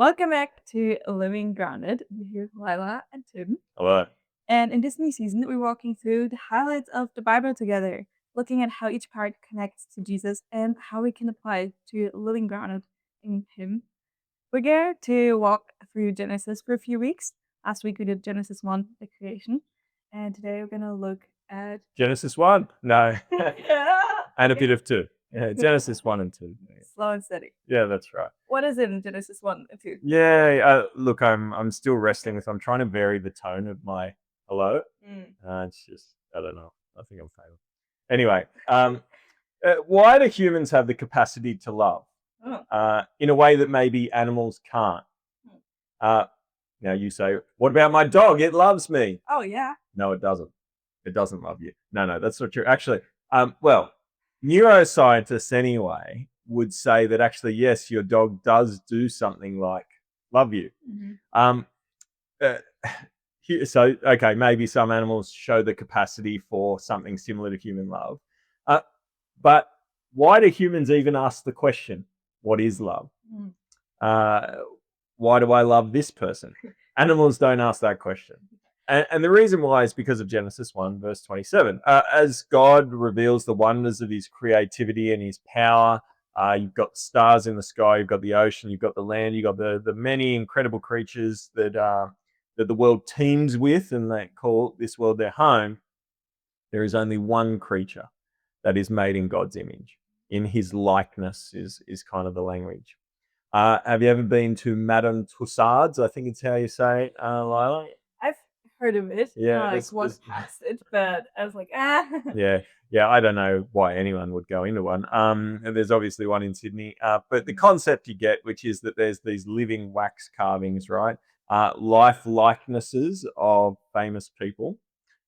Welcome back to Living Grounded. We're here with Lila and Tim. Hello. And in this new season, we're walking through the highlights of the Bible together, looking at how each part connects to Jesus and how we can apply it to living grounded in Him. We're here to walk through Genesis for a few weeks. Last week we did Genesis 1, the creation. And today we're going to look at. Genesis 1? No. And a Okay. bit of 2. Yeah, Genesis 1 and 2. Slow and steady. Yeah, that's right. What is in Genesis 1 and 2? Yeah, look, I'm still wrestling with. I'm trying to vary the tone of my hello. It's just I don't know. I think I'm failing. Anyway, why do humans have the capacity to love in a way that maybe animals can't? Now you say, what about my dog? It loves me. Oh, yeah. No, it doesn't. It doesn't love you. No, that's not true. Actually, well, neuroscientists anyway would say that actually, yes, your dog does do something like love you. Mm-hmm. So, okay, maybe some animals show the capacity for something similar to human love. But why do humans even ask the question, what is love? Why do I love this person? Animals don't ask that question. And the reason why is because of Genesis 1, verse 27. As God reveals the wonders of his creativity and his power, you've got the stars in the sky, you've got the ocean, you've got the land, you've got the many incredible creatures that the world teems with, and they call this world their home. There is only one creature that is made in God's image. In his likeness is kind of the language. Have you ever been to Madame Tussauds? I think it's how you say it, Lila. I've heard of it. Yeah, Like walked past it, but I was like, ah. Yeah. I don't know why anyone would go into one. And there's obviously one in Sydney. But the Mm. concept you get, which is that there's these living wax carvings, right? Life likenesses of famous people,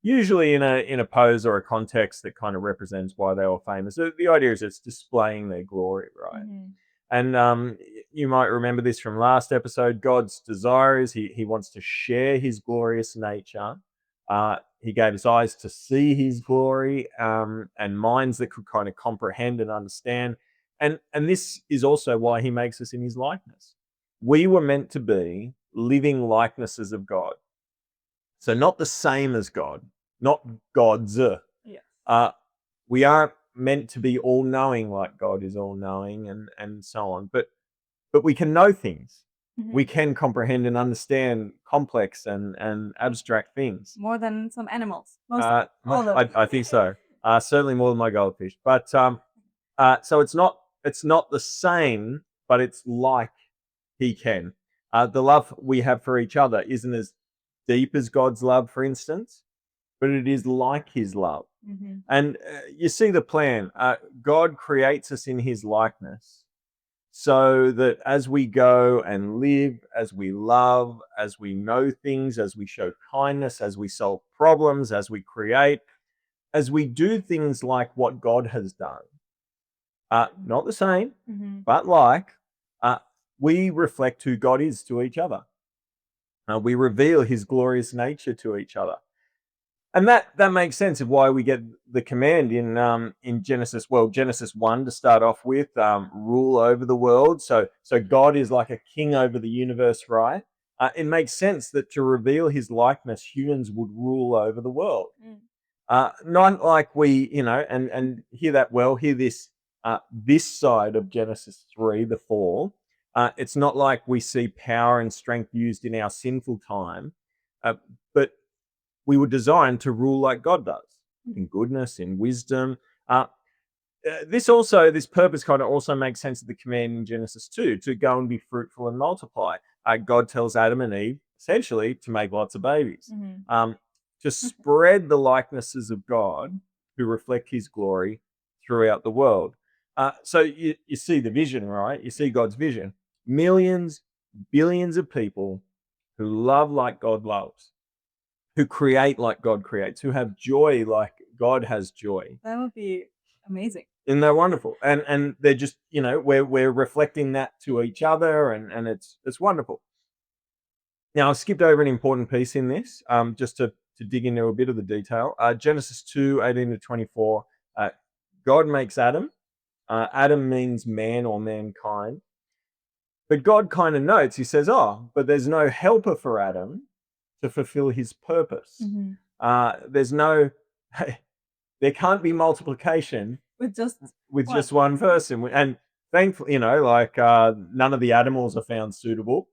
usually in a pose or a context that kind of represents why they were famous. So the idea is it's displaying their glory, right? Mhm. And you might remember this from last episode. God's desire is he wants to share his glorious nature. He gave us eyes to see his glory, and minds that could kind of comprehend and understand. And this is also why he makes us in his likeness. We were meant to be living likenesses of God. So not the same as God, not God's. Yes. We aren't meant to be all knowing like God is all knowing, and so on. But we can know things. We Mhm. can comprehend and understand complex and abstract things. More than some animals. Most all of them. I think so. Certainly more than my goldfish. But so it's not the same, but it's like he can. The love we have for each other isn't as deep as God's love, for instance, but it is like his love. Mhm. And you see the plan. God creates us in his likeness so that as we go and live, as we love, as we know things, as we show kindness, as we solve problems, as we create, as we do things like what God has done, not the same, Mhm. but like, uh, we reflect who God is to each other. We reveal his glorious nature to each other. And that makes sense of why we get the command in Genesis. Well, Genesis 1 to start off with, rule over the world. So God is like a king over the universe, right? It makes sense that to reveal his likeness, humans would rule over the world. Not like we, and hear that well. Hear this this side of Genesis 3, the fall. It's not like we see power and strength used in our sinful time, but we were designed to rule like God does, in goodness, in wisdom. This purpose kind of also makes sense of the command in Genesis 2 to go and be fruitful and multiply. God tells Adam and Eve essentially to make lots of babies, to spread the likenesses of God who reflect his glory throughout the world. So you see the vision, right? You see God's vision. Millions, billions of people who love like God loves, who create like God creates, who have joy like God has joy. That would be amazing. Isn't that wonderful? And they're just, we're reflecting that to each other, and it's wonderful. Now I've skipped over an important piece in this, just to dig into a bit of the detail. Genesis 2:18 to 24. God makes Adam. Adam means man or mankind. But God kind of notes, he says, oh, but there's no helper for Adam to fulfill his purpose. Mm-hmm. There's no, there can't be multiplication With just just one person. And thankfully, none of the animals are found suitable.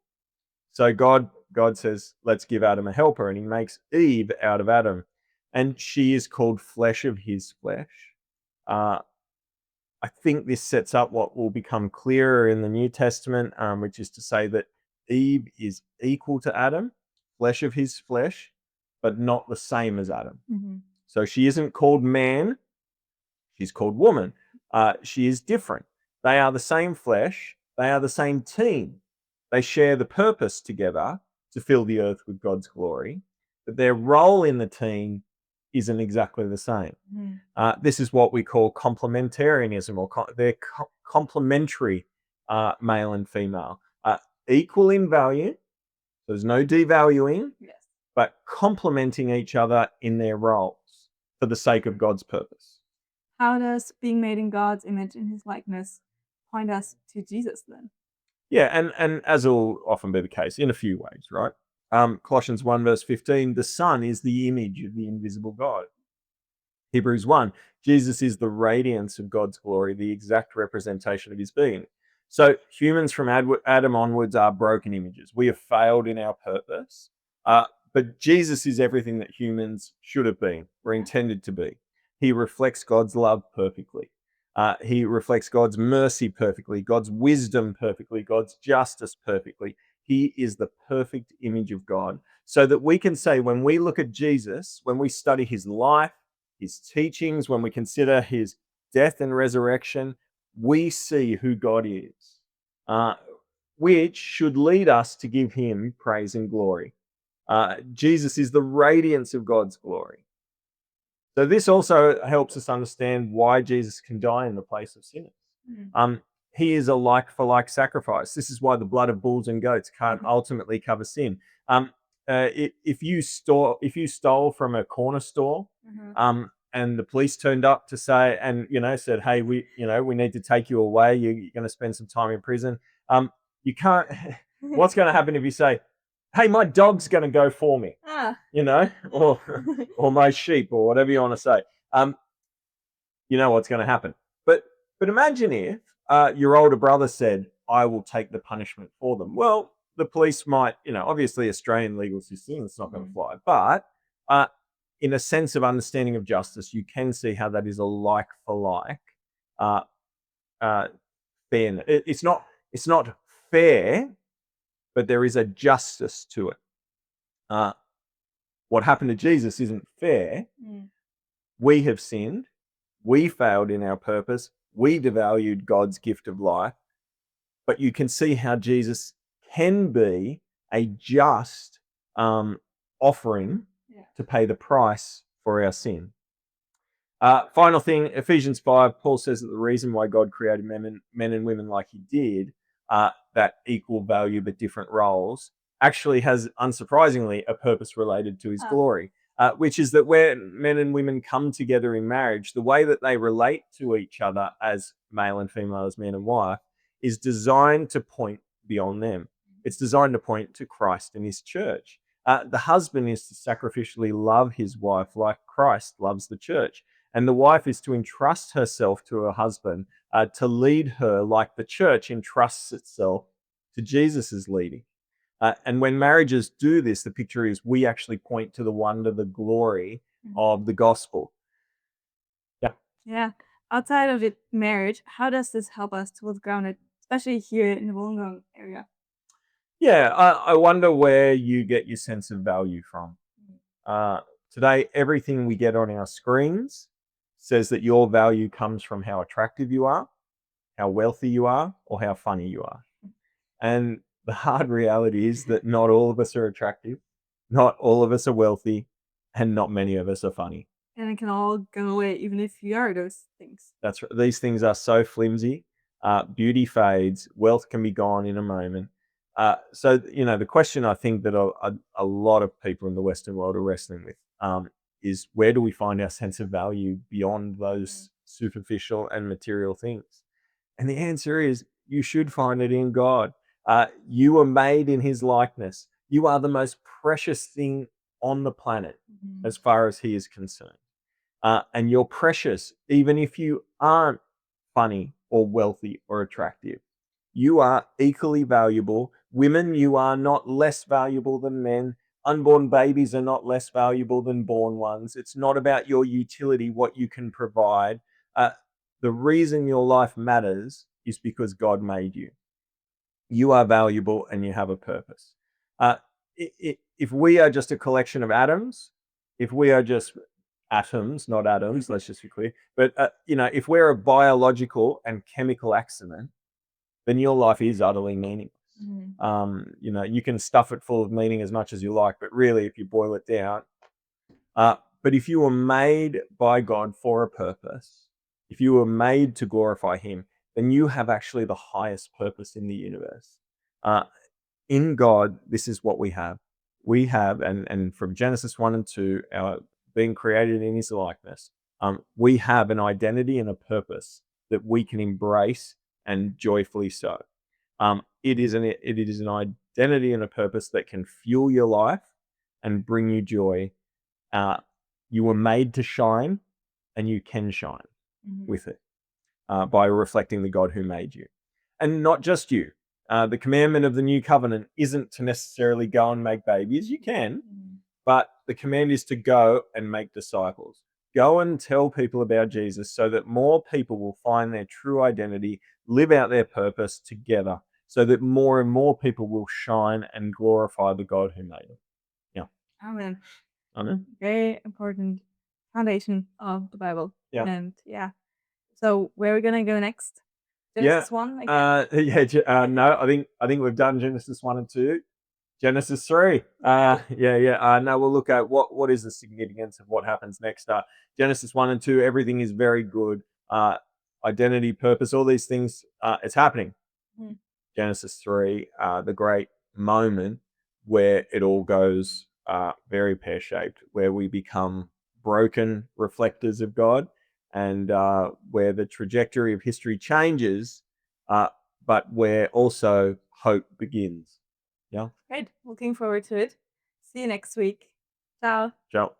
So God says, let's give Adam a helper. And he makes Eve out of Adam. And she is called flesh of his flesh. I think this sets up what will become clearer in the New Testament, which is to say that Eve is equal to Adam, flesh of his flesh, but not the same as Adam. Mm-hmm. So she isn't called man, she's called woman. She is different. They are the same flesh, they are the same team. They share the purpose together to fill the earth with God's glory, but their role in the team isn't exactly the same. Mm-hmm. This is what we call complementarianism, or they're complementary, male and female, equal in value. So there's no devaluing, Yes. but complementing each other in their roles for the sake of God's purpose. How does being made in God's image and his likeness point us to Jesus then? Yeah, and as will often be the case, in a few ways, right? Colossians 1 verse 15, the Son is the image of the invisible God. Hebrews 1, Jesus is the radiance of God's glory, the exact representation of his being. So humans from Adam onwards are broken images. We have failed in our purpose, but Jesus is everything that humans should have been, or intended to be. He reflects God's love perfectly. He reflects God's mercy perfectly, God's wisdom perfectly, God's justice perfectly. He is the perfect image of God. So that we can say, when we look at Jesus, when we study his life, his teachings, when we consider his death and resurrection, we see who God is, which should lead us to give him praise and glory. Jesus is the radiance of God's glory. So this also helps us understand why Jesus can die in the place of sinners. Mm-hmm. He is a like-for-like sacrifice. This is why the blood of bulls and goats can't ultimately cover sin. If you stole from a corner store, and the police turned up to say, and said, "Hey, we need to take you away. You're going to spend some time in prison." You can't. What's going to happen if you say, "Hey, my dog's going to go for me," or my sheep, or whatever you want to say? You know what's going to happen. But imagine if your older brother said, "I will take the punishment for them." Well, the police might, obviously Australian legal system, it's not going to fly. But in a sense of understanding of justice, you can see how that is a like for like fairness. It's not fair, but there is a justice to it. What happened to Jesus isn't fair. We have sinned. We failed in our purpose. We devalued God's gift of life. But you can see how Jesus can be a just offering to pay the price for our sin. Final thing, Ephesians 5, Paul says that the reason why God created men and women like he did, that equal value but different roles, actually has, unsurprisingly, a purpose related to his glory, which is that when men and women come together in marriage, the way that they relate to each other as male and female, as man and wife, is designed to point beyond them. It's designed to point to Christ and his church. The husband is to sacrificially love his wife like Christ loves the church. And the wife is to entrust herself to her husband, to lead her like the church entrusts itself to Jesus' leading. And when marriages do this, the picture is we actually point to the wonder, the glory of the gospel. Yeah. Outside of it, marriage, how does this help us to live grounded, especially here in the Wollongong area? Yeah, I wonder where you get your sense of value from. Today, everything we get on our screens says that your value comes from how attractive you are, how wealthy you are, or how funny you are. And the hard reality is that not all of us are attractive, not all of us are wealthy, and not many of us are funny. And it can all go away even if you are those things. That's right. These things are so flimsy. Beauty fades, wealth can be gone in a moment. So, the question I think that a lot of people in the Western world are wrestling with is, where do we find our sense of value beyond those superficial and material things? And the answer is, you should find it in God. You were made in his likeness. You are the most precious thing on the planet as far as he is concerned. And you're precious, even if you aren't funny or wealthy or attractive. You are equally valuable. Women, you are not less valuable than men. Unborn babies are not less valuable than born ones. It's not about your utility, what you can provide. Uh, the reason your life matters is because God made you. You are valuable and you have a purpose. If we are just a collection of atoms, if we are just atoms, not atoms, let's just be clear. But if we're a biological and chemical accident, then your life is utterly meaningless. You can stuff it full of meaning as much as you like, but really, if you boil it down, but if you were made by God for a purpose, if you were made to glorify Him, then you have actually the highest purpose in the universe. In God, this is what we have. We have, and from Genesis 1 and 2, our being created in His likeness, we have an identity and a purpose that we can embrace and joyfully so. It is an identity and a purpose that can fuel your life and bring you joy. You were made to shine, and you can shine with it by reflecting the God who made you. And not just you. The commandment of the new covenant isn't to necessarily go and make babies. You can, but the command is to go and make disciples. Go and tell people about Jesus so that more people will find their true identity, live out their purpose together, so that more and more people will shine and glorify the God who made them. Yeah. Amen. Amen. Very important foundation of the Bible. Yeah. And so where are we gonna go next? Yeah. Genesis 1 again? No, I think we've done Genesis 1 and 2. Genesis 3. No, we'll look at what is the significance of what happens next. Genesis 1 and 2, everything is very good. Identity, purpose, all these things, it's happening. Genesis 3, the great moment where it all goes very pear-shaped, where we become broken reflectors of God, and where the trajectory of history changes, but where also hope begins. Yeah. Great. Looking forward to it. See you next week. Ciao. Ciao.